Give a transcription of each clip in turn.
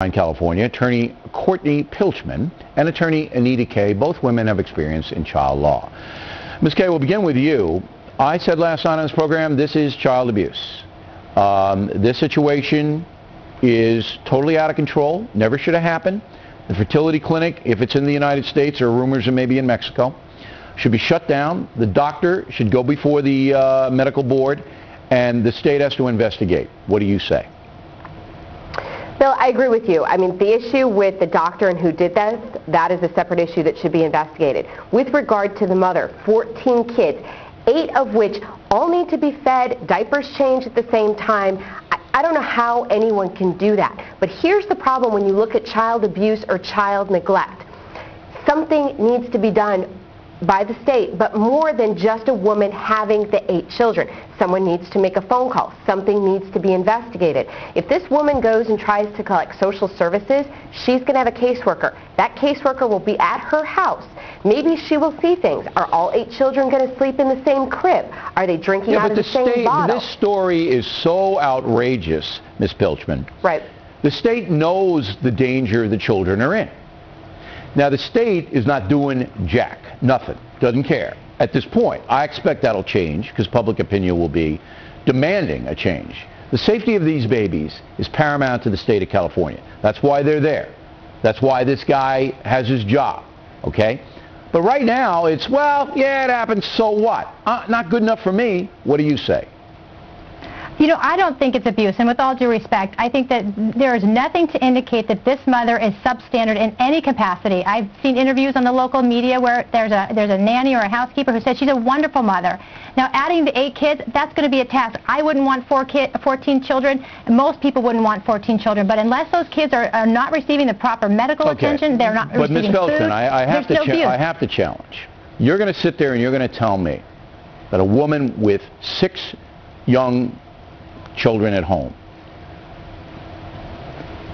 in California, attorney Courtney Pilchman and attorney Anita Kay. Both women have experience in child law. Ms. Kay, we'll begin with you. I said last night on this program, this is child abuse. This situation is totally out of control, never should have happened. The fertility clinic, if it's in the United States, or rumors it may be in Mexico, should be shut down. The doctor should go before the medical board, and the state has to investigate. What do you say? Bill, I agree with you. I mean, the issue with the doctor and who did that is a separate issue that should be investigated. With regard to the mother, 14 kids, 8 of which all need to be fed, diapers changed at the same time. I don't know how anyone can do that. But here's the problem when you look at child abuse or child neglect. Something needs to be done by the state, but more than just a woman having the 8 children. Someone needs to make a phone call. Something needs to be investigated. If this woman goes and tries to collect social services, she's going to have a caseworker. That caseworker will be at her house. Maybe she will see things. Are all 8 children going to sleep in the same crib? Are they drinking out of the same bottle? This story is so outrageous, Ms. Pilchman. Right. The state knows the danger the children are in. Now, the state is not doing jack, nothing, doesn't care. At this point, I expect that'll change because public opinion will be demanding a change. The safety of these babies is paramount to the state of California. That's why they're there. That's why this guy has his job, okay? But right now, it's, well, yeah, it happens, so what? Not good enough for me. What do you say? You know, I don't think it's abuse, and with all due respect, I think that there is nothing to indicate that this mother is substandard in any capacity. I've seen interviews on the local media where there's a nanny or a housekeeper who says she's a wonderful mother. Now, adding the 8 kids, that's going to be a task. I wouldn't want 14 children, and most people wouldn't want 14 children, but unless those kids are not receiving the proper medical attention, they're not receiving food, But Ms. Pilchman, I have to challenge. You're going to sit there and you're going to tell me that a woman with 6 young children at home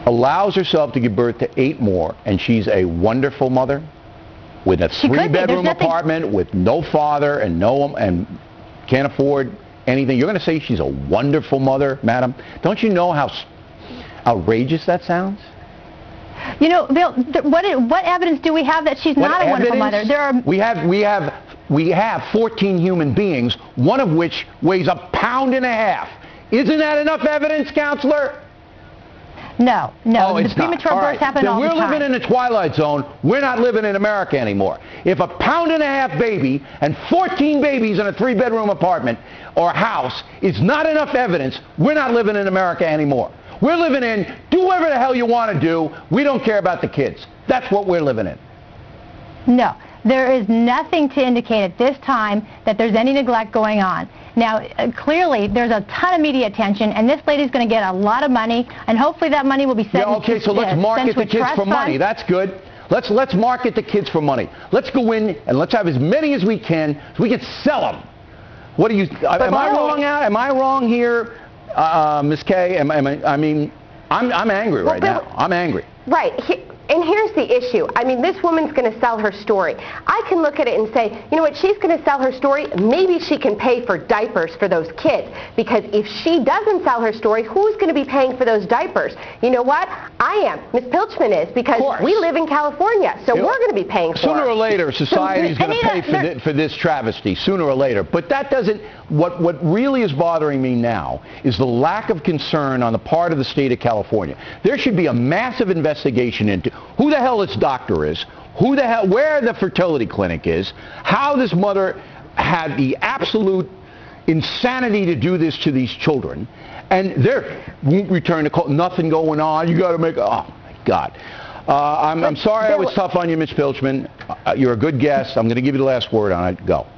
allows herself to give birth to 8 more, and she's a wonderful mother with a 3-bedroom apartment with no father and can't afford anything. You're going to say she's a wonderful mother, madam? Don't you know how outrageous that sounds? You know, Bill, what evidence do we have that she's not a wonderful mother? We have 14 human beings, one of which weighs 1.5 pounds. Isn't that enough evidence, counselor? No. Oh, the premature births happen all the time. Then we're living in the twilight zone. We're not living in America anymore. If 1.5 pound baby and 14 babies in a 3-bedroom apartment or house is not enough evidence, we're not living in America anymore. We're living in, do whatever the hell you want to do. We don't care about the kids. That's what we're living in. No. There is nothing to indicate at this time that there's any neglect going on. Now, clearly, there's a ton of media attention, and this lady's going to get a lot of money, and hopefully that money will be sent so let's market the kids for money. That's good. Let's market the kids for money. Let's go in and let's have as many as we can so we can sell them. What do you? Am I wrong out? Am I wrong here, Ms. Kay? I mean, I'm angry right now. I'm angry. Right. And here's the issue. I mean, this woman's going to sell her story. I can look at it and say, you know what, she's going to sell her story. Maybe she can pay for diapers for those kids. Because if she doesn't sell her story, who's going to be paying for those diapers? You know what? I am. Ms. Pilchman is, because we live in California, so we're going to be paying for it. Sooner or later, society's going to pay for this travesty, sooner or later. But that doesn't, what really is bothering me now is the lack of concern on the part of the state of California. There should be a massive investigation into who the hell this doctor is, where the fertility clinic is, how this mother had the absolute insanity to do this to these children, and they won't return the call. Nothing going on. You got to make. Oh my God. I'm sorry I was tough on you, Ms. Pilchman. You're a good guest. I'm going to give you the last word on it. Go.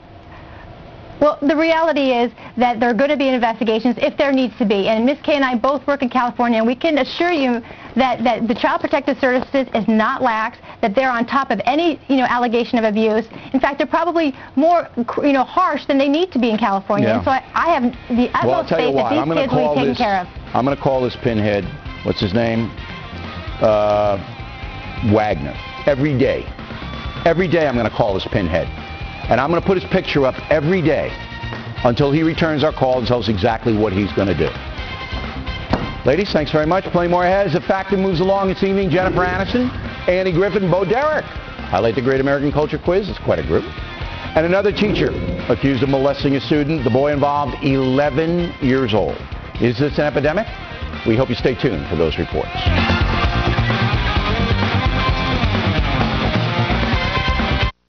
Well, the reality is that there are going to be investigations if there needs to be. And Ms. Kay and I both work in California, and we can assure you that the Child Protective Services is not lax, that they're on top of any, allegation of abuse. In fact, they're probably more, harsh than they need to be in California. Yeah. And so I have the utmost faith that these kids will be taken care of. I'm going to call this pinhead, what's his name? Wagner. Every day. Every day I'm going to call this pinhead. And I'm going to put his picture up every day until he returns our call and tells us exactly what he's going to do. Ladies, thanks very much. Plenty more ahead as the Factor moves along this evening. Jennifer Aniston, Andy Griffin, Bo Derek. Highlight the Great American Culture Quiz. It's quite a group. And another teacher accused of molesting a student. The boy involved, 11 years old. Is this an epidemic? We hope you stay tuned for those reports.